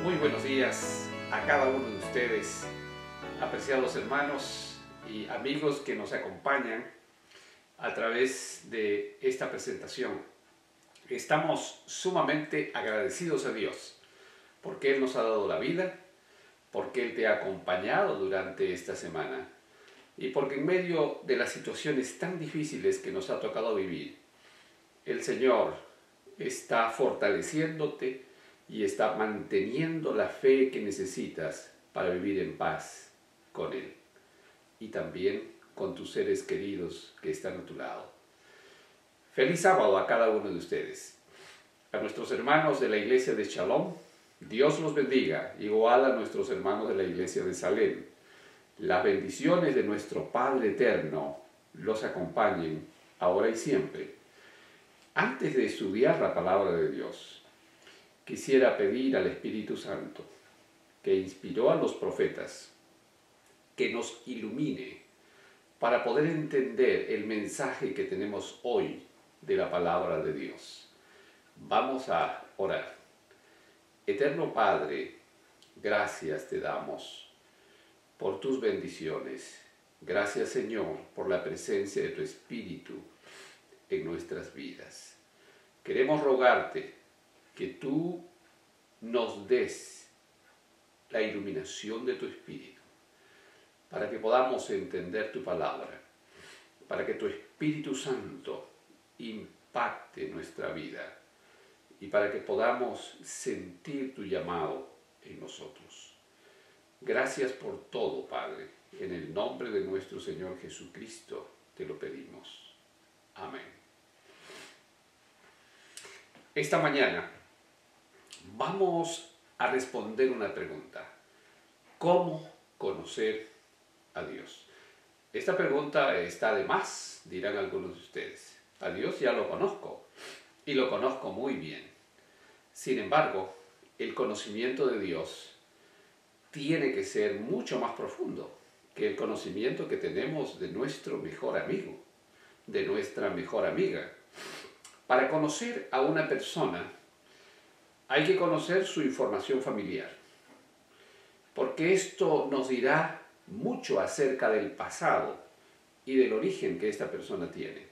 Muy buenos días a cada uno de ustedes, apreciados hermanos y amigos que nos acompañan a través de esta presentación. Estamos sumamente agradecidos a Dios porque Él nos ha dado la vida, porque Él te ha acompañado durante esta semana y porque en medio de las situaciones tan difíciles que nos ha tocado vivir, el Señor está fortaleciéndote y está manteniendo la fe que necesitas para vivir en paz con Él y también con tus seres queridos que están a tu lado. Feliz sábado a cada uno de ustedes. A nuestros hermanos de la iglesia de Shalom, Dios los bendiga, igual a nuestros hermanos de la iglesia de Salem. Las bendiciones de nuestro Padre Eterno los acompañen ahora y siempre. Antes de estudiar la palabra de Dios, quisiera pedir al Espíritu Santo, que inspiró a los profetas, que nos ilumine para poder entender el mensaje que tenemos hoy de la palabra de Dios. Vamos a orar. Eterno Padre, gracias te damos por tus bendiciones. Gracias, Señor, por la presencia de tu Espíritu en nuestras vidas. Queremos rogarte que tú nos des la iluminación de tu Espíritu, para que podamos entender tu palabra, para que tu Espíritu Santo impacte nuestra vida y para que podamos sentir tu llamado en nosotros. Gracias por todo, Padre. En el nombre de nuestro Señor Jesucristo te lo pedimos. Amén. Esta mañana vamos a responder una pregunta. ¿Cómo conocer a Dios? Esta pregunta está de más, dirán algunos de ustedes. A Dios ya lo conozco y lo conozco muy bien. Sin embargo, el conocimiento de Dios tiene que ser mucho más profundo que el conocimiento que tenemos de nuestro mejor amigo, de nuestra mejor amiga. Para conocer a una persona, hay que conocer su información familiar, porque esto nos dirá mucho acerca del pasado y del origen que esta persona tiene.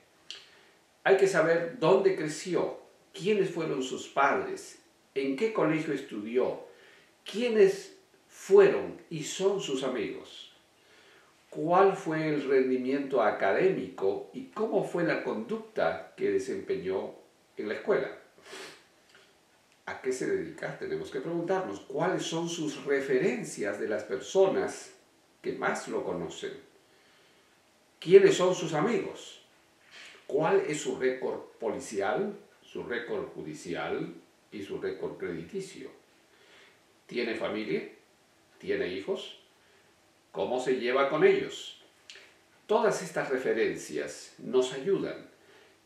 Hay que saber dónde creció, quiénes fueron sus padres, en qué colegio estudió, quiénes fueron y son sus amigos, cuál fue el rendimiento académico y cómo fue la conducta que desempeñó en la escuela. ¿A qué se dedica? Tenemos que preguntarnos cuáles son sus referencias de las personas que más lo conocen. ¿Quiénes son sus amigos? ¿Cuál es su récord policial, su récord judicial y su récord crediticio? ¿Tiene familia? ¿Tiene hijos? ¿Cómo se lleva con ellos? Todas estas referencias nos ayudan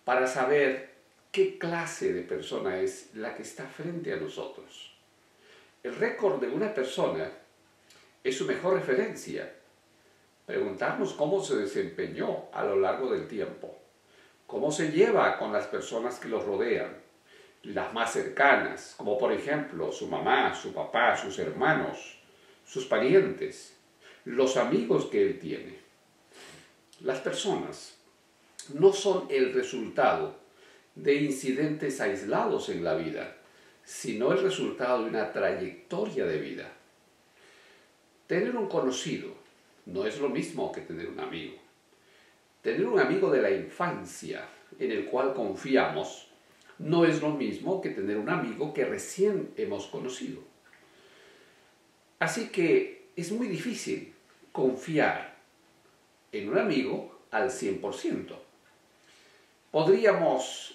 para saber qué clase de persona es la que está frente a nosotros. El récord de una persona es su mejor referencia. Preguntarnos cómo se desempeñó a lo largo del tiempo, cómo se lleva con las personas que los rodean, las más cercanas, como por ejemplo su mamá, su papá, sus hermanos, sus parientes, los amigos que él tiene. Las personas no son el resultado de incidentes aislados en la vida, sino el resultado de una trayectoria de vida. Tener un conocido no es lo mismo que tener un amigo. Tener un amigo de la infancia en el cual confiamos no es lo mismo que tener un amigo que recién hemos conocido. Así que es muy difícil confiar en un amigo al 100%. Podríamos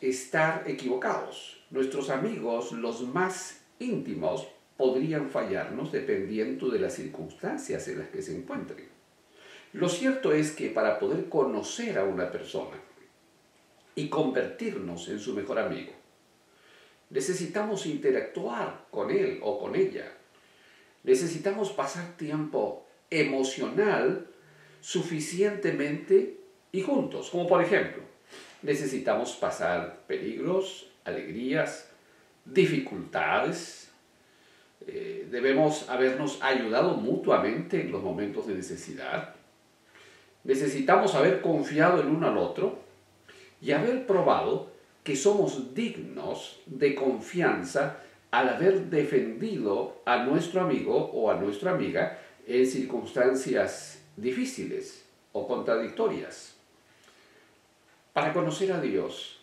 estar equivocados. Nuestros amigos, los más íntimos, podrían fallarnos dependiendo de las circunstancias en las que se encuentren. Lo cierto es que para poder conocer a una persona y convertirnos en su mejor amigo, necesitamos interactuar con él o con ella. Necesitamos pasar tiempo emocional suficientemente y juntos. Como por ejemplo, necesitamos pasar peligros, alegrías, dificultades. Debemos habernos ayudado mutuamente en los momentos de necesidad. Necesitamos haber confiado el uno al otro y haber probado que somos dignos de confianza al haber defendido a nuestro amigo o a nuestra amiga en circunstancias difíciles o contradictorias. Para conocer a Dios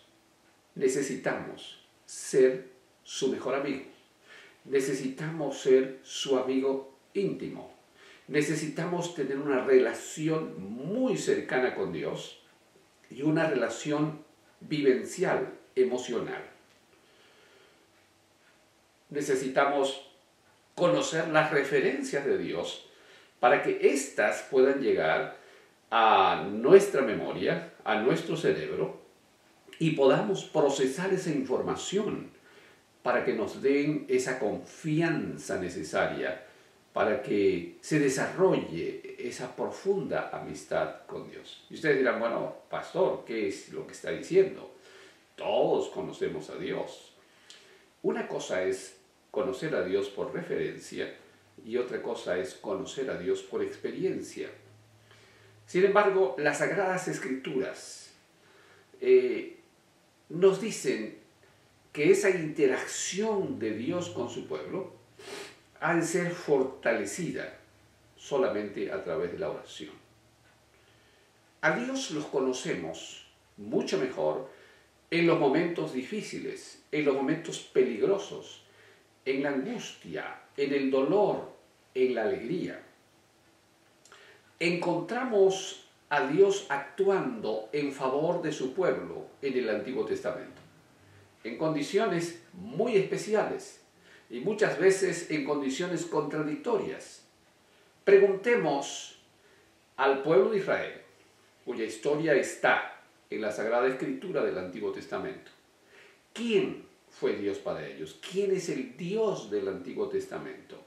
necesitamos ser su mejor amigo. Necesitamos ser su amigo íntimo. Necesitamos tener una relación muy cercana con Dios y una relación vivencial, emocional. Necesitamos conocer las referencias de Dios para que éstas puedan llegar a nuestra memoria, a nuestro cerebro, y podamos procesar esa información para que nos den esa confianza necesaria para que se desarrolle esa profunda amistad con Dios. Y ustedes dirán, bueno, pastor, ¿qué es lo que está diciendo? Todos conocemos a Dios. Una cosa es conocer a Dios por referencia y otra cosa es conocer a Dios por experiencia. Sin embargo, las Sagradas Escrituras nos dicen que esa interacción de Dios con su pueblo ha de ser fortalecida solamente a través de la oración. A Dios los conocemos mucho mejor en los momentos difíciles, en los momentos peligrosos, en la angustia, en el dolor, en la alegría. Encontramos a Dios actuando en favor de su pueblo en el Antiguo Testamento, en condiciones muy especiales y muchas veces en condiciones contradictorias. Preguntemos al pueblo de Israel, cuya historia está en la Sagrada Escritura del Antiguo Testamento. ¿Quién fue Dios para ellos? ¿Quién es el Dios del Antiguo Testamento?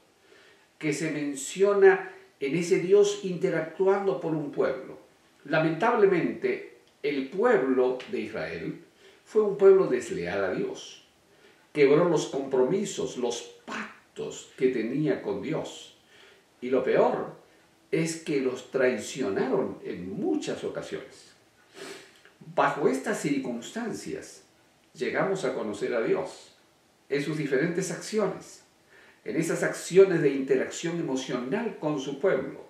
Que se menciona en ese Dios interactuando por un pueblo. Lamentablemente, el pueblo de Israel fue un pueblo desleal a Dios. Quebró los compromisos, los pactos que tenía con Dios. Y lo peor es que los traicionaron en muchas ocasiones. Bajo estas circunstancias, llegamos a conocer a Dios en sus diferentes acciones, en esas acciones de interacción emocional con su pueblo.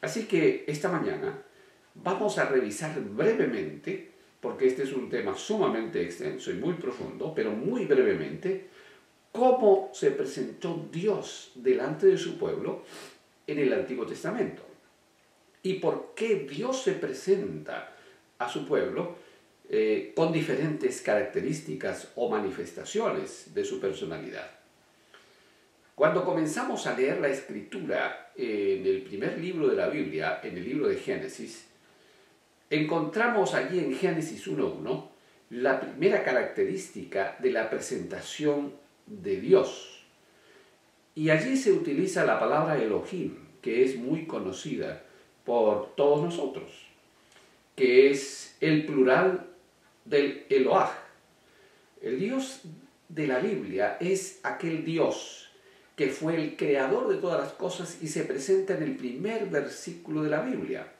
Así que esta mañana vamos a revisar brevemente, porque este es un tema sumamente extenso y muy profundo, pero muy brevemente, cómo se presentó Dios delante de su pueblo en el Antiguo Testamento y por qué Dios se presenta a su pueblo con diferentes características o manifestaciones de su personalidad. Cuando comenzamos a leer la Escritura en el primer libro de la Biblia, en el libro de Génesis, encontramos allí en Génesis 1:1 la primera característica de la presentación de Dios. Y allí se utiliza la palabra Elohim, que es muy conocida por todos nosotros, que es el plural del Eloah. El Dios de la Biblia es aquel Dios que fue el creador de todas las cosas y se presenta en el primer versículo de la Biblia.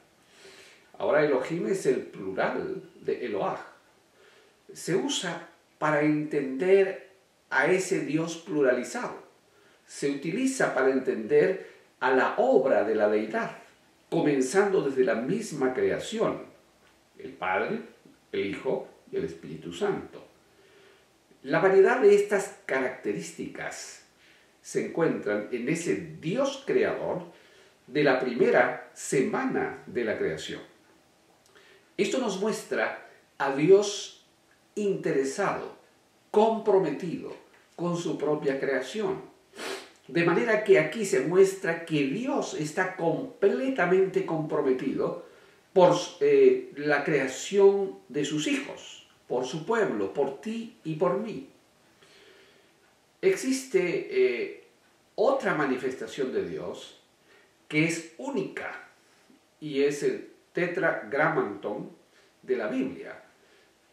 Ahora Elohim es el plural de Eloah. Se usa para entender a ese Dios pluralizado. Se utiliza para entender a la obra de la deidad, comenzando desde la misma creación, el Padre, el Hijo y el Espíritu Santo. La variedad de estas características se encuentran en ese Dios creador de la primera semana de la creación. Esto nos muestra a Dios interesado, comprometido con su propia creación. De manera que aquí se muestra que Dios está completamente comprometido por la creación de sus hijos, por su pueblo, por ti y por mí. Existe otra manifestación de Dios que es única y es el tetragrammaton de la Biblia,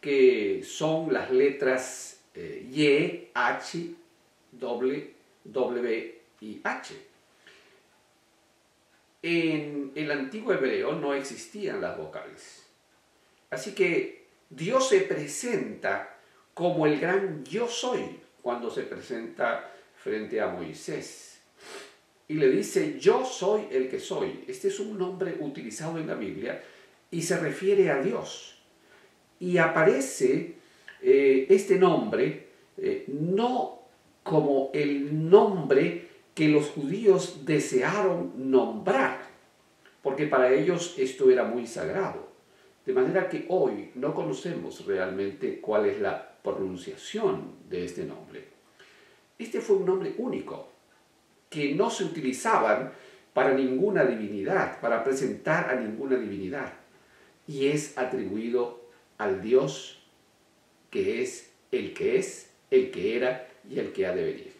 que son las letras Y, H, W y H. En el antiguo hebreo no existían las vocales. Así que Dios se presenta como el gran yo soy cuando se presenta frente a Moisés. Y le dice, yo soy el que soy. Este es un nombre utilizado en la Biblia y se refiere a Dios. Y aparece este nombre no como el nombre que los judíos desearon nombrar, porque para ellos esto era muy sagrado. De manera que hoy no conocemos realmente cuál es la pronunciación de este nombre. Este fue un nombre único, que no se utilizaban para ninguna divinidad, para presentar a ninguna divinidad, y es atribuido al Dios que es, el que era y el que ha de venir.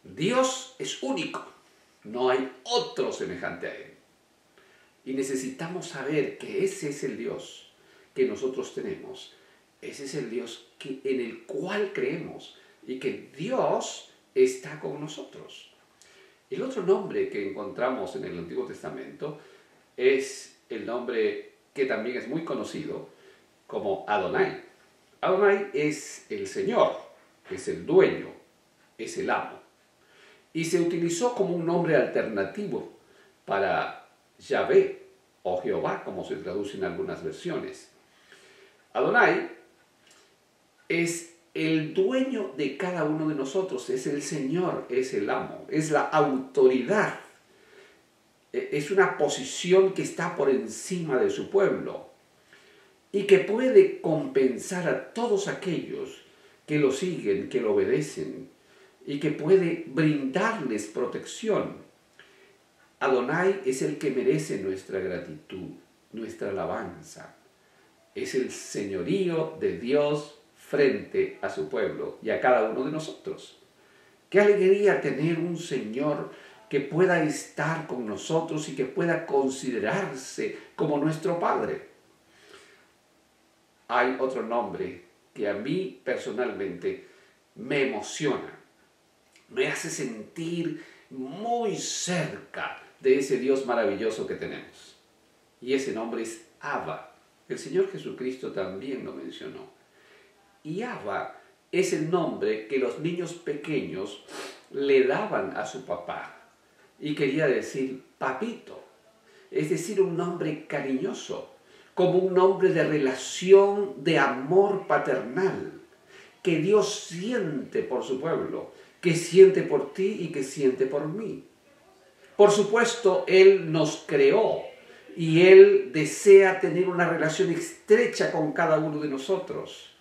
Dios es único, no hay otro semejante a Él. Y necesitamos saber que ese es el Dios que nosotros tenemos. Ese es el Dios en el cual creemos y que Dios está con nosotros. El otro nombre que encontramos en el Antiguo Testamento es el nombre que también es muy conocido como Adonai. Adonai es el Señor, es el dueño, es el amo. Y se utilizó como un nombre alternativo para Yahvé o Jehová, como se traduce en algunas versiones. Adonai es el dueño de cada uno de nosotros, es el Señor, es el amo, es la autoridad. Es una posición que está por encima de su pueblo y que puede compensar a todos aquellos que lo siguen, que lo obedecen y que puede brindarles protección. Adonai es el que merece nuestra gratitud, nuestra alabanza. Es el señorío de Dios frente a su pueblo y a cada uno de nosotros. Qué alegría tener un Señor que pueda estar con nosotros y que pueda considerarse como nuestro Padre. Hay otro nombre que a mí personalmente me emociona, me hace sentir muy cerca de ese Dios maravilloso que tenemos. Y ese nombre es Abba. El Señor Jesucristo también lo mencionó. Y Abba es el nombre que los niños pequeños le daban a su papá. Y quería decir papito. Es decir, un nombre cariñoso, como un nombre de relación, de amor paternal, que Dios siente por su pueblo, que siente por ti y que siente por mí. Por supuesto, Él nos creó y Él desea tener una relación estrecha con cada uno de nosotros.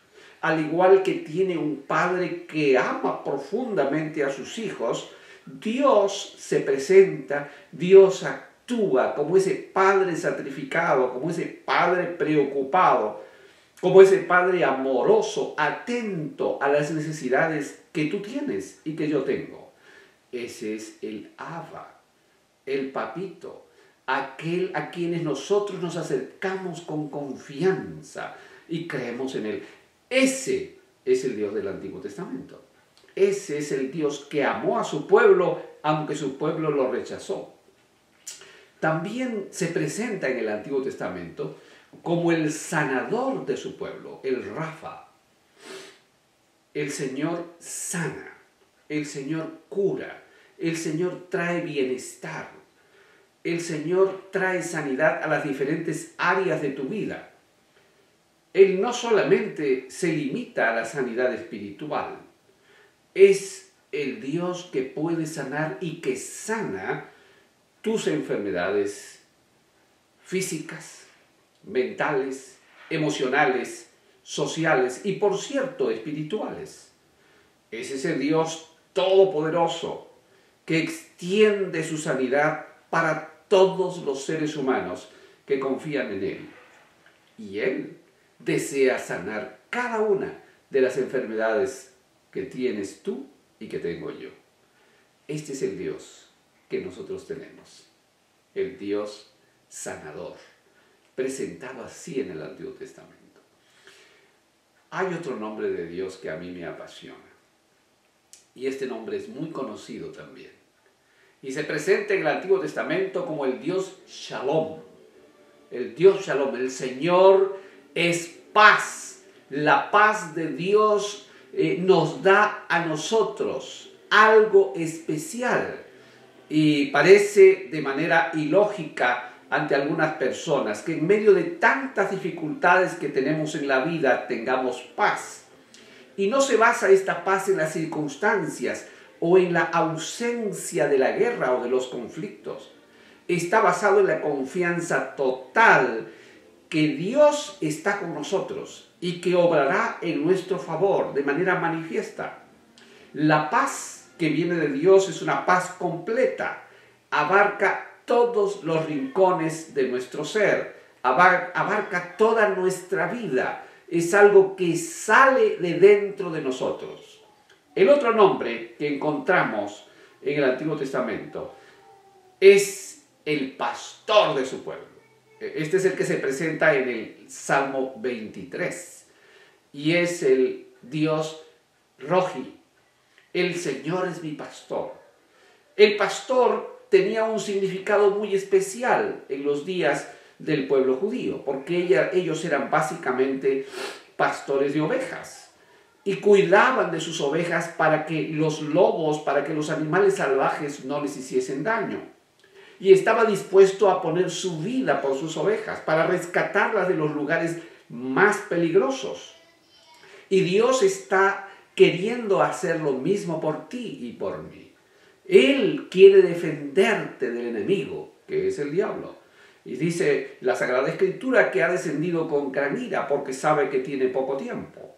Al igual que tiene un padre que ama profundamente a sus hijos, Dios se presenta, Dios actúa como ese padre sacrificado, como ese padre preocupado, como ese padre amoroso, atento a las necesidades que tú tienes y que yo tengo. Ese es el Abba, el papito, aquel a quienes nosotros nos acercamos con confianza y creemos en Él. Ese es el Dios del Antiguo Testamento. Ese es el Dios que amó a su pueblo, aunque su pueblo lo rechazó. También se presenta en el Antiguo Testamento como el sanador de su pueblo, el Rafa. El Señor sana, el Señor cura, el Señor trae bienestar, el Señor trae sanidad a las diferentes áreas de tu vida. Él no solamente se limita a la sanidad espiritual, es el Dios que puede sanar y que sana tus enfermedades físicas, mentales, emocionales, sociales y, por cierto, espirituales. Ese es el Dios todopoderoso que extiende su sanidad para todos los seres humanos que confían en Él. Y Él desea sanar cada una de las enfermedades que tienes tú y que tengo yo. Este es el Dios que nosotros tenemos, el Dios sanador, presentado así en el Antiguo Testamento. Hay otro nombre de Dios que a mí me apasiona. Y este nombre es muy conocido también. Y se presenta en el Antiguo Testamento como el Dios Shalom. El Dios Shalom, el Señor es paz. La paz de Dios nos da a nosotros algo especial. Y parece de manera ilógica ante algunas personas que en medio de tantas dificultades que tenemos en la vida tengamos paz. Y no se basa esta paz en las circunstancias o en la ausencia de la guerra o de los conflictos. Está basado en la confianza total que Dios está con nosotros y que obrará en nuestro favor de manera manifiesta. La paz que viene de Dios es una paz completa, abarca todos los rincones de nuestro ser, abarca toda nuestra vida, es algo que sale de dentro de nosotros. El otro nombre que encontramos en el Antiguo Testamento es el pastor de su pueblo. Este es el que se presenta en el Salmo 23 y es el Dios Rohi. El Señor es mi pastor. El pastor tenía un significado muy especial en los días del pueblo judío, porque ellos eran básicamente pastores de ovejas y cuidaban de sus ovejas para que los lobos, para que los animales salvajes no les hiciesen daño. Y estaba dispuesto a poner su vida por sus ovejas, para rescatarlas de los lugares más peligrosos. Y Dios está queriendo hacer lo mismo por ti y por mí. Él quiere defenderte del enemigo, que es el diablo. Y dice la Sagrada Escritura que ha descendido con gran ira porque sabe que tiene poco tiempo.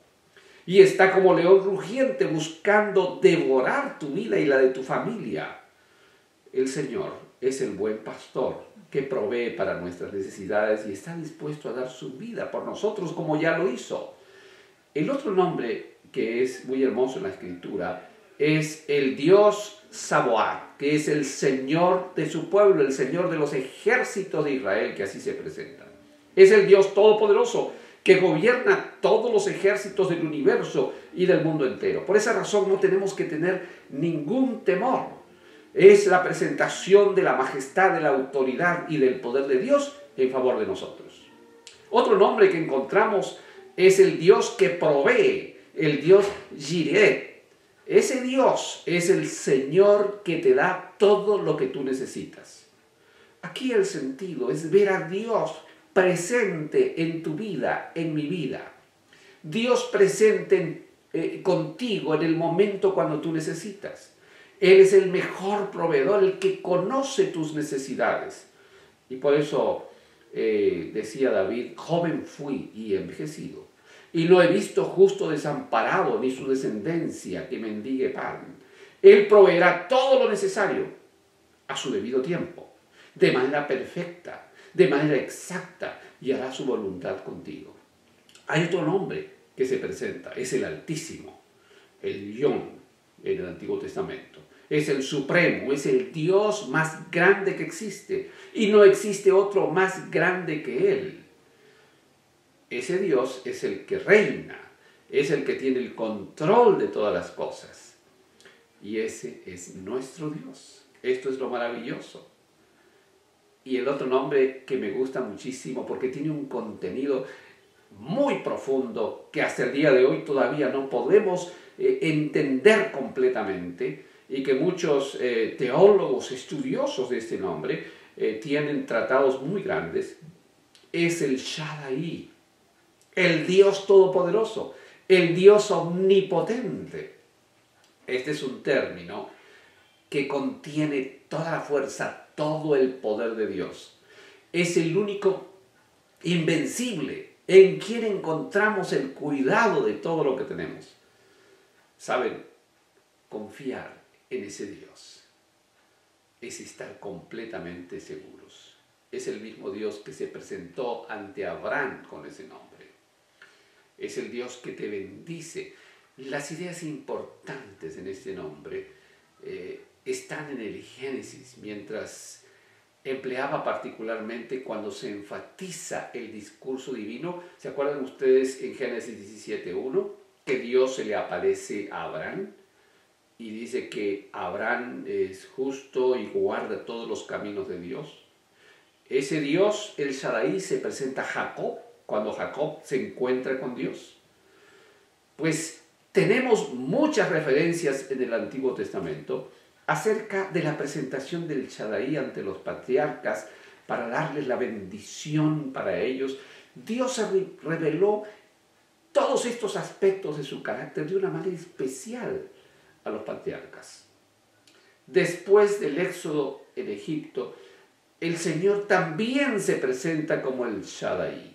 Y está como león rugiente buscando devorar tu vida y la de tu familia. El Señor es el buen pastor que provee para nuestras necesidades y está dispuesto a dar su vida por nosotros como ya lo hizo. El otro nombre que es muy hermoso en la Escritura es el Dios Sabaoth, que es el Señor de su pueblo, el Señor de los ejércitos de Israel, que así se presenta. Es el Dios todopoderoso que gobierna todos los ejércitos del universo y del mundo entero. Por esa razón no tenemos que tener ningún temor. Es la presentación de la majestad, de la autoridad y del poder de Dios en favor de nosotros. Otro nombre que encontramos es el Dios que provee, el Dios Jireh. Ese Dios es el Señor que te da todo lo que tú necesitas. Aquí el sentido es ver a Dios presente en tu vida, en mi vida. Dios presente contigo en el momento cuando tú necesitas. Él es el mejor proveedor, el que conoce tus necesidades. Y por eso decía David, joven fui y envejecido, y no he visto justo desamparado ni su descendencia que mendigue pan. Él proveerá todo lo necesario a su debido tiempo, de manera perfecta, de manera exacta, y hará su voluntad contigo. Hay otro nombre que se presenta, es el Altísimo, el Yón en el Antiguo Testamento. Es el Supremo, es el Dios más grande que existe, y no existe otro más grande que Él. Ese Dios es el que reina, es el que tiene el control de todas las cosas. Y ese es nuestro Dios. Esto es lo maravilloso. Y el otro nombre que me gusta muchísimo porque tiene un contenido muy profundo que hasta el día de hoy todavía no podemos entender completamente, y que muchos teólogos estudiosos de este nombre tienen tratados muy grandes, es el Shaddai, el Dios todopoderoso, el Dios omnipotente. Este es un término que contiene toda la fuerza, todo el poder de Dios. Es el único invencible en quien encontramos el cuidado de todo lo que tenemos. ¿Saben? Confiar en ese Dios es estar completamente seguros. Es el mismo Dios que se presentó ante Abraham con ese nombre. Es el Dios que te bendice. Las ideas importantes en este nombre están en el Génesis, mientras empleaba particularmente cuando se enfatiza el discurso divino. ¿Se acuerdan ustedes en Génesis 17:1 que Dios se le aparece a Abraham y dice que Abraham es justo y guarda todos los caminos de Dios? Ese Dios, el Shaddai, se presenta a Jacob cuando Jacob se encuentra con Dios. Pues tenemos muchas referencias en el Antiguo Testamento acerca de la presentación del Shaddai ante los patriarcas para darles la bendición para ellos. Dios reveló todos estos aspectos de su carácter de una manera especial a los patriarcas. Después del éxodo en Egipto, el Señor también se presenta como el Shaddai.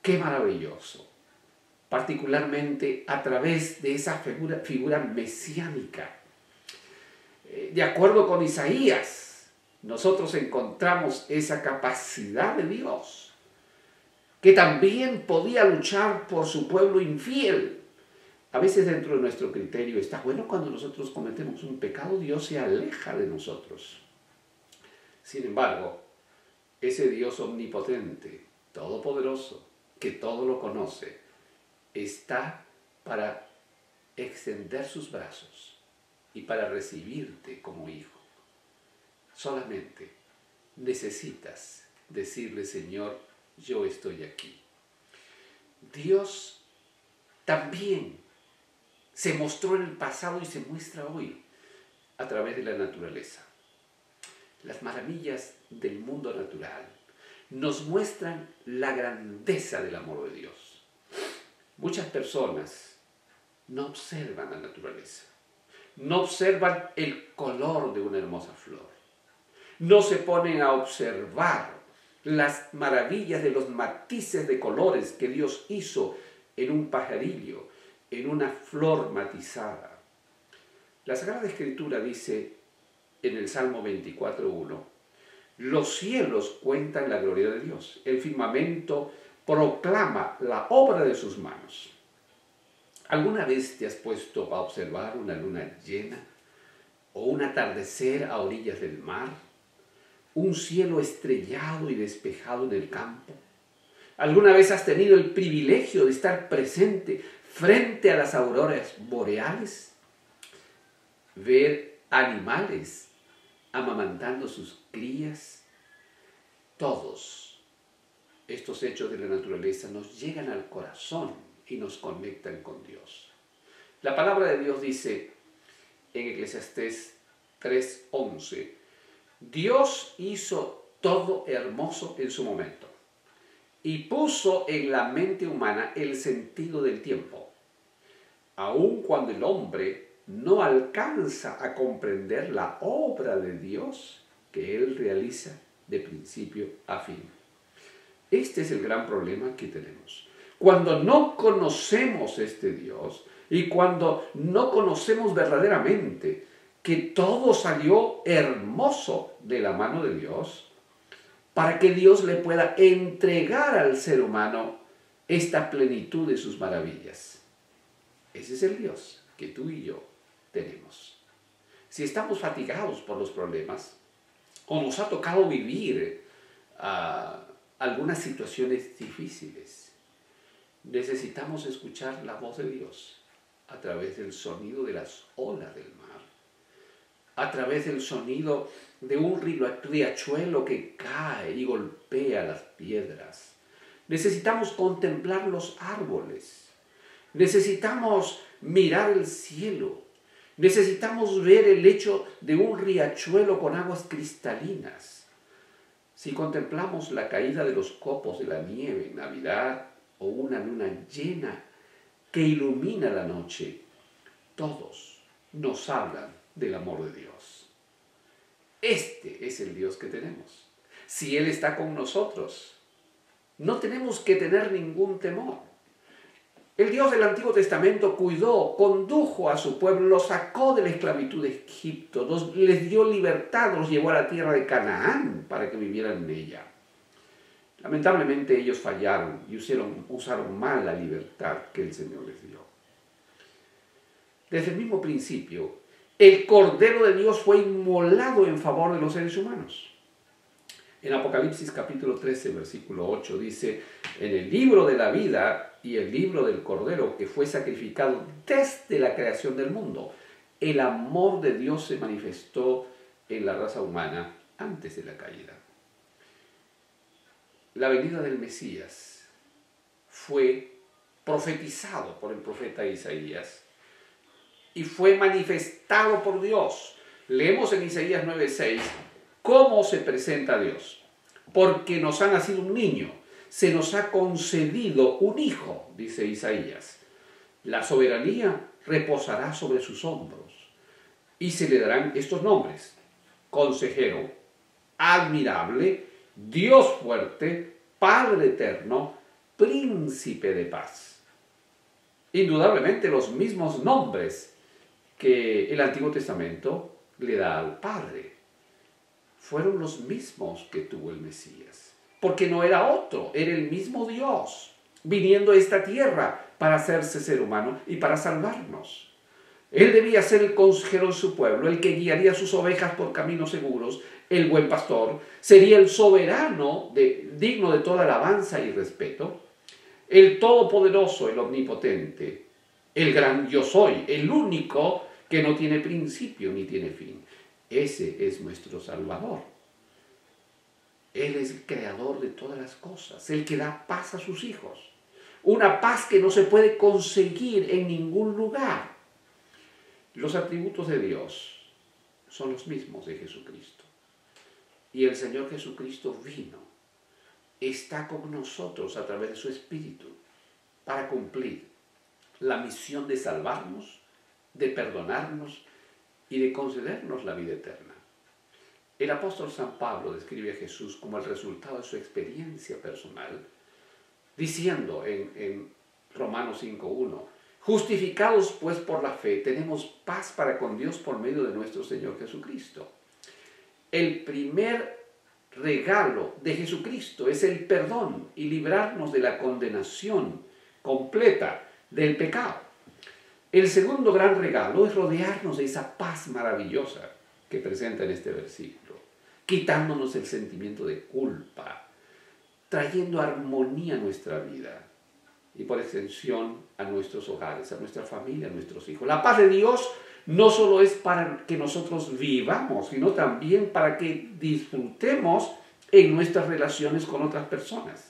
¡Qué maravilloso! Particularmente a través de esa figura mesiánica. De acuerdo con Isaías, nosotros encontramos esa capacidad de Dios, que también podía luchar por su pueblo infiel. A veces dentro de nuestro criterio está bueno cuando nosotros cometemos un pecado, Dios se aleja de nosotros. Sin embargo, ese Dios omnipotente, todopoderoso, que todo lo conoce, está para extender sus brazos y para recibirte como hijo. Solamente necesitas decirle: Señor, yo estoy aquí. Dios también se mostró en el pasado y se muestra hoy a través de la naturaleza. Las maravillas del mundo natural nos muestran la grandeza del amor de Dios. Muchas personas no observan la naturaleza, no observan el color de una hermosa flor, no se ponen a observar las maravillas de los matices de colores que Dios hizo en un pajarillo, en una flor matizada. La Sagrada Escritura dice en el Salmo 24:1, los cielos cuentan la gloria de Dios, el firmamento proclama la obra de sus manos. ¿Alguna vez te has puesto a observar una luna llena o un atardecer a orillas del mar? ¿Un cielo estrellado y despejado en el campo? ¿Alguna vez has tenido el privilegio de estar presente frente a las auroras boreales? Ver animales amamantando sus crías. Todos estos hechos de la naturaleza nos llegan al corazón y nos conectan con Dios. La palabra de Dios dice en Eclesiastés 3:11, Dios hizo todo hermoso en su momento y puso en la mente humana el sentido del tiempo, aun cuando el hombre no alcanza a comprender la obra de Dios que Él realiza de principio a fin. Este es el gran problema que tenemos. Cuando no conocemos este Dios y cuando no conocemos verdaderamente que todo salió hermoso de la mano de Dios, para que Dios le pueda entregar al ser humano esta plenitud de sus maravillas. Ese es el Dios que tú y yo tenemos. Si estamos fatigados por los problemas o nos ha tocado vivir algunas situaciones difíciles, necesitamos escuchar la voz de Dios a través del sonido de las olas del mar, a través del sonido de un riachuelo que cae y golpea las piedras. Necesitamos contemplar los árboles, necesitamos mirar el cielo, necesitamos ver el lecho de un riachuelo con aguas cristalinas. Si contemplamos la caída de los copos de la nieve en Navidad o una luna llena que ilumina la noche, todos nos hablan del amor de Dios. Este es el Dios que tenemos. Si Él está con nosotros, no tenemos que tener ningún temor. El Dios del Antiguo Testamento cuidó, condujo a su pueblo, los sacó de la esclavitud de Egipto, les dio libertad, los llevó a la tierra de Canaán para que vivieran en ella. Lamentablemente ellos fallaron y usaron mal la libertad que el Señor les dio. Desde el mismo principio, el Cordero de Dios fue inmolado en favor de los seres humanos. En Apocalipsis capítulo 13, versículo 8 dice, en el libro de la vida y el libro del Cordero que fue sacrificado desde la creación del mundo, el amor de Dios se manifestó en la raza humana antes de la caída. La venida del Mesías fue profetizado por el profeta Isaías y fue manifestado por Dios. Leemos en Isaías 9:6 cómo se presenta a Dios. Porque nos ha nacido un niño, se nos ha concedido un hijo, dice Isaías. La soberanía reposará sobre sus hombros y se le darán estos nombres: Consejero, Admirable, Dios fuerte, Padre eterno, Príncipe de paz. Indudablemente los mismos nombres que el Antiguo Testamento le da al Padre fueron los mismos que tuvo el Mesías, porque no era otro, era el mismo Dios viniendo a esta tierra para hacerse ser humano y para salvarnos. Él debía ser el consejero de su pueblo, el que guiaría sus ovejas por caminos seguros, el buen pastor, sería el soberano digno de toda alabanza y respeto, el todopoderoso, el omnipotente, el gran yo soy, el único que no tiene principio ni tiene fin. Ese es nuestro Salvador. Él es el creador de todas las cosas, el que da paz a sus hijos. Una paz que no se puede conseguir en ningún lugar. Los atributos de Dios son los mismos de Jesucristo. Y el Señor Jesucristo vino, está con nosotros a través de su Espíritu para cumplir la misión de salvarnos, de perdonarnos y de concedernos la vida eterna. El apóstol San Pablo describe a Jesús como el resultado de su experiencia personal, diciendo en Romanos 5:1, justificados pues por la fe, tenemos paz para con Dios por medio de nuestro Señor Jesucristo. El primer regalo de Jesucristo es el perdón y librarnos de la condenación completa del pecado. El segundo gran regalo es rodearnos de esa paz maravillosa que presenta en este versículo, quitándonos el sentimiento de culpa, trayendo armonía a nuestra vida y por extensión a nuestros hogares, a nuestra familia, a nuestros hijos. La paz de Dios no solo es para que nosotros vivamos, sino también para que disfrutemos en nuestras relaciones con otras personas.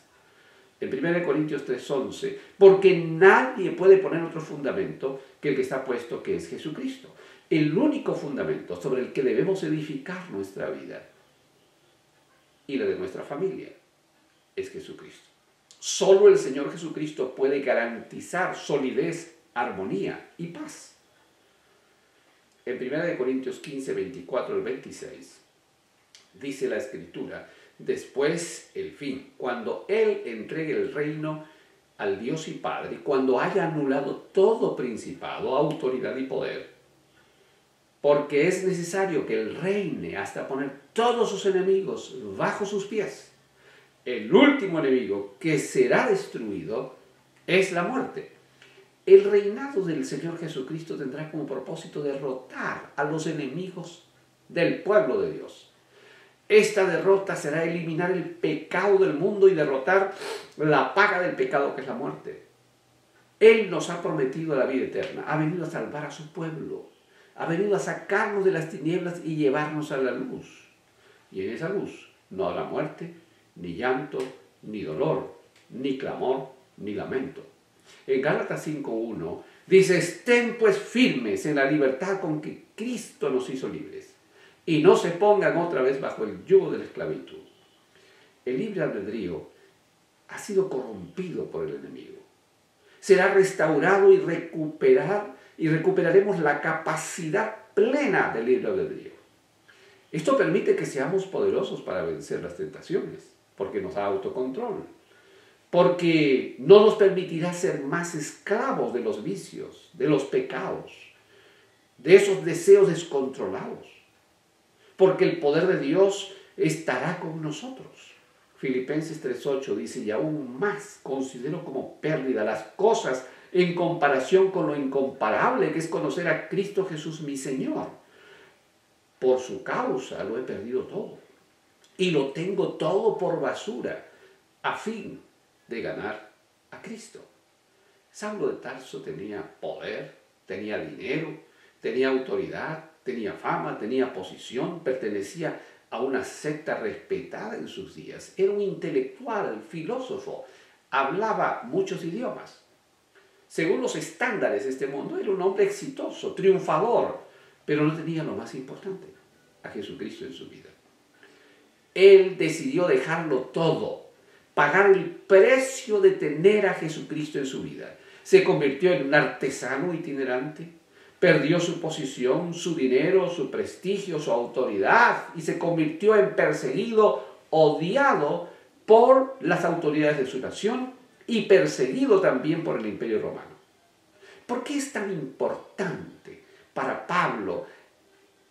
En 1 Corintios 3:11, porque nadie puede poner otro fundamento que el que está puesto, que es Jesucristo. El único fundamento sobre el que debemos edificar nuestra vida y la de nuestra familia es Jesucristo. Solo el Señor Jesucristo puede garantizar solidez, armonía y paz. En 1 Corintios 15, 24 al 26, dice la Escritura, después el fin, cuando Él entregue el reino al Dios y Padre, cuando haya anulado todo principado, autoridad y poder, porque es necesario que Él reine hasta poner todos sus enemigos bajo sus pies. El último enemigo que será destruido es la muerte. El reinado del Señor Jesucristo tendrá como propósito derrotar a los enemigos del pueblo de Dios. Esta derrota será eliminar el pecado del mundo y derrotar la paga del pecado, que es la muerte. Él nos ha prometido la vida eterna, ha venido a salvar a su pueblo, ha venido a sacarnos de las tinieblas y llevarnos a la luz. Y en esa luz no habrá muerte, ni llanto, ni dolor, ni clamor, ni lamento. En Gálatas 5:1 dice, estén pues firmes en la libertad con que Cristo nos hizo libres, y no se pongan otra vez bajo el yugo de la esclavitud. El libre albedrío ha sido corrompido por el enemigo. Será restaurado y recuperaremos la capacidad plena del libre albedrío. Esto permite que seamos poderosos para vencer las tentaciones, porque nos da autocontrol, porque no nos permitirá ser más esclavos de los vicios, de los pecados, de esos deseos descontrolados, porque el poder de Dios estará con nosotros. Filipenses 3:8 dice, y aún más considero como pérdida las cosas en comparación con lo incomparable que es conocer a Cristo Jesús mi Señor. Por su causa lo he perdido todo y lo tengo todo por basura a fin de ganar a Cristo. Saulo de Tarso tenía poder, tenía dinero, tenía autoridad, tenía fama, tenía posición, pertenecía a una secta respetada en sus días. Era un intelectual, filósofo, hablaba muchos idiomas. Según los estándares de este mundo, era un hombre exitoso, triunfador, pero no tenía lo más importante, a Jesucristo en su vida. Él decidió dejarlo todo, pagar el precio de tener a Jesucristo en su vida. Se convirtió en un artesano itinerante, perdió su posición, su dinero, su prestigio, su autoridad y se convirtió en perseguido, odiado por las autoridades de su nación y perseguido también por el Imperio Romano. ¿Por qué es tan importante para Pablo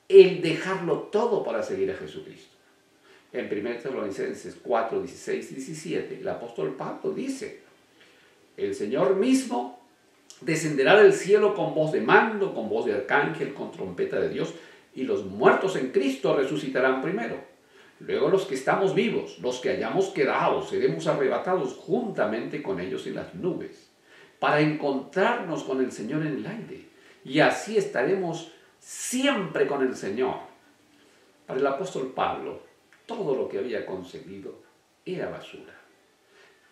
el dejarlo todo para seguir a Jesucristo? En 1 Tesalonicenses 4, 16 y 17, el apóstol Pablo dice: el Señor mismo descenderá del cielo con voz de mando, con voz de arcángel, con trompeta de Dios, y los muertos en Cristo resucitarán primero. Luego los que estamos vivos, los que hayamos quedado, seremos arrebatados juntamente con ellos en las nubes, para encontrarnos con el Señor en el aire, y así estaremos siempre con el Señor. Para el apóstol Pablo, todo lo que había conseguido era basura.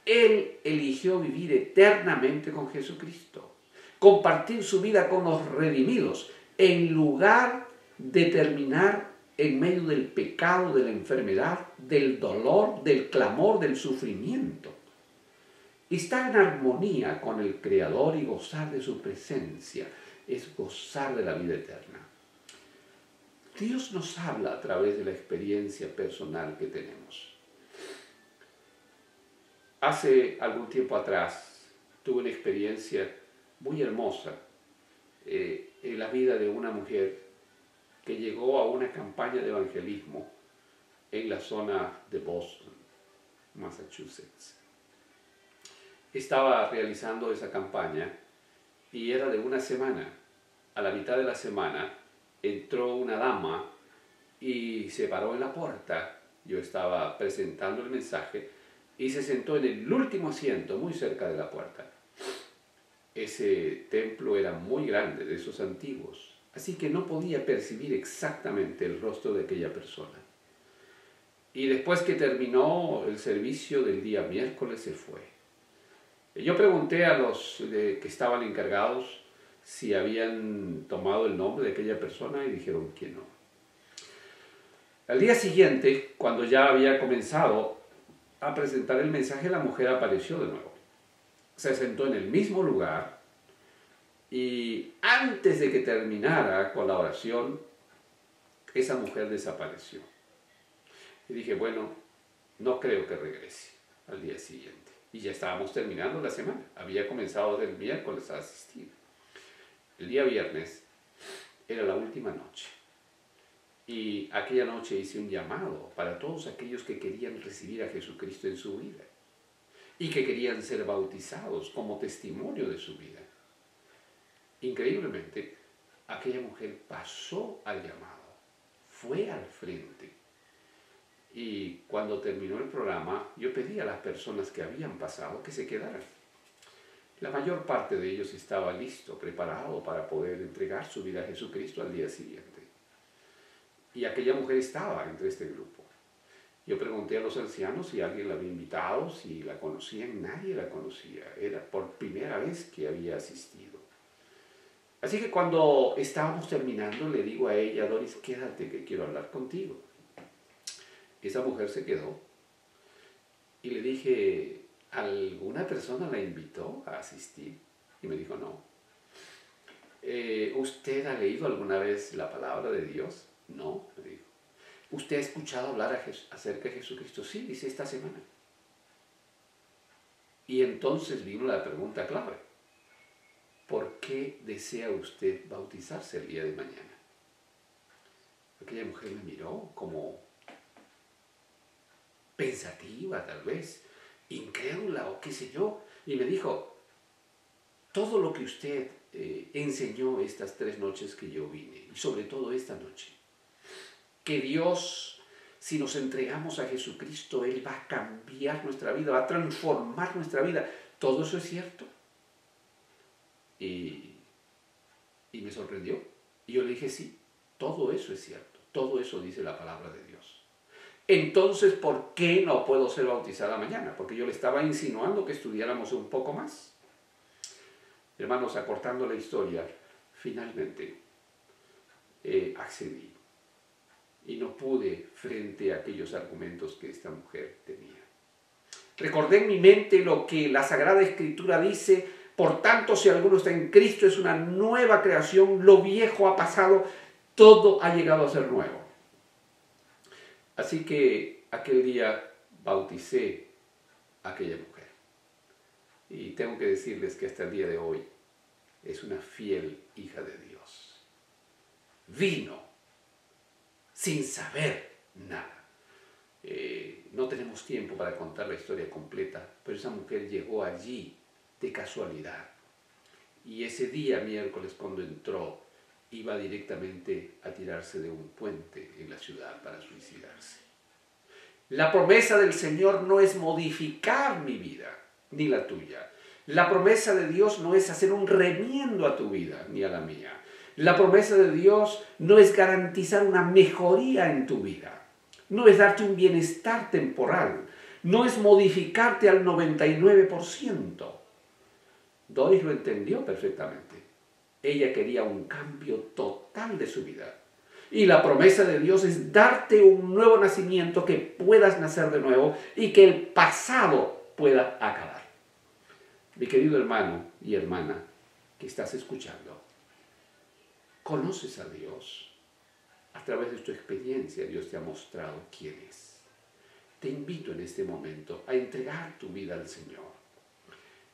Él eligió vivir eternamente con Jesucristo, compartir su vida con los redimidos, en lugar de terminar en medio del pecado, de la enfermedad, del dolor, del clamor, del sufrimiento. Estar en armonía con el Creador y gozar de su presencia es gozar de la vida eterna. Dios nos habla a través de la experiencia personal que tenemos. Hace algún tiempo atrás tuve una experiencia muy hermosa en la vida de una mujer que llegó a una campaña de evangelismo en la zona de Boston, Massachusetts. Estaba realizando esa campaña y era de una semana. A la mitad de la semana entró una dama y se paró en la puerta. Yo estaba presentando el mensaje y se sentó en el último asiento, muy cerca de la puerta. Ese templo era muy grande, de esos antiguos, así que no podía percibir exactamente el rostro de aquella persona. Y después que terminó el servicio del día miércoles, se fue. Yo pregunté a los que estaban encargados si habían tomado el nombre de aquella persona y dijeron que no. Al día siguiente, cuando ya había comenzado a presentar el mensaje, la mujer apareció de nuevo. Se sentó en el mismo lugar y antes de que terminara con la oración, esa mujer desapareció. Y dije, bueno, no creo que regrese al día siguiente. Y ya estábamos terminando la semana. Había comenzado el miércoles a asistir. El día viernes era la última noche. Y aquella noche hice un llamado para todos aquellos que querían recibir a Jesucristo en su vida y que querían ser bautizados como testimonio de su vida. Increíblemente, aquella mujer pasó al llamado, fue al frente. Y cuando terminó el programa, yo pedí a las personas que habían pasado que se quedaran. La mayor parte de ellos estaba listo, preparado para poder entregar su vida a Jesucristo al día siguiente. Y aquella mujer estaba entre este grupo. Yo pregunté a los ancianos si alguien la había invitado, si la conocían. Nadie la conocía. Era por primera vez que había asistido. Así que cuando estábamos terminando, le digo a ella, Doris, quédate que quiero hablar contigo. Esa mujer se quedó y le dije, ¿alguna persona la invitó a asistir? Y me dijo, no. ¿Usted ha leído alguna vez la palabra de Dios? No, me dijo. ¿Usted ha escuchado hablar acerca de Jesucristo? Sí, dice, esta semana. Y entonces vino la pregunta clave. ¿Por qué desea usted bautizarse el día de mañana? Aquella mujer me miró como pensativa, tal vez, incrédula o qué sé yo, y me dijo, todo lo que usted enseñó estas 3 noches que yo vine, y sobre todo esta noche, que Dios si nos entregamos a Jesucristo, Él va a cambiar nuestra vida, va a transformar nuestra vida. ¿Todo eso es cierto? Y me sorprendió. Y yo le dije, sí, todo eso es cierto. Todo eso dice la palabra de Dios. Entonces, ¿por qué no puedo ser bautizada mañana? Porque yo le estaba insinuando que estudiáramos un poco más. Hermanos, acortando la historia, finalmente accedí. Y no pude frente a aquellos argumentos que esta mujer tenía. Recordé en mi mente lo que la Sagrada Escritura dice: por tanto, si alguno está en Cristo, es una nueva creación, lo viejo ha pasado, todo ha llegado a ser nuevo. Así que aquel día bauticé a aquella mujer. Y tengo que decirles que hasta el día de hoy es una fiel hija de Dios. Vino sin saber nada. No tenemos tiempo para contar la historia completa, pero esa mujer llegó allí de casualidad. Y ese día, miércoles, cuando entró, iba directamente a tirarse de un puente en la ciudad para suicidarse. La promesa del Señor no es modificar mi vida, ni la tuya. La promesa de Dios no es hacer un remiendo a tu vida, ni a la mía. La promesa de Dios no es garantizar una mejoría en tu vida. No es darte un bienestar temporal. No es modificarte al 99%. Doris lo entendió perfectamente. Ella quería un cambio total de su vida. Y la promesa de Dios es darte un nuevo nacimiento, que puedas nacer de nuevo y que el pasado pueda acabar. Mi querido hermano y hermana que estás escuchando, ¿conoces a Dios? A través de tu experiencia, Dios te ha mostrado quién es. Te invito en este momento a entregar tu vida al Señor.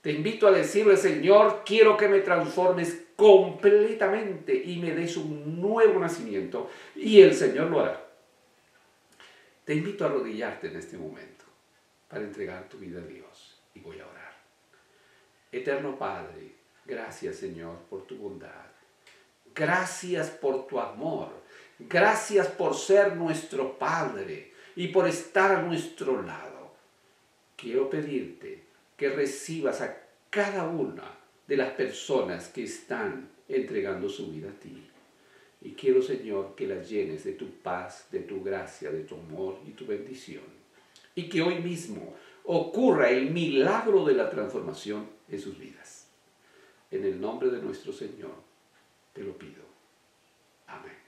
Te invito a decirle: Señor, quiero que me transformes completamente y me des un nuevo nacimiento. Y el Señor lo hará. Te invito a arrodillarte en este momento para entregar tu vida a Dios. Y voy a orar. Eterno Padre, gracias, Señor, por tu bondad. Gracias por tu amor. Gracias por ser nuestro Padre y por estar a nuestro lado. Quiero pedirte que recibas a cada una de las personas que están entregando su vida a ti. Y quiero, Señor, que las llenes de tu paz, de tu gracia, de tu amor y tu bendición. Y que hoy mismo ocurra el milagro de la transformación en sus vidas. En el nombre de nuestro Señor te lo pido. Amén.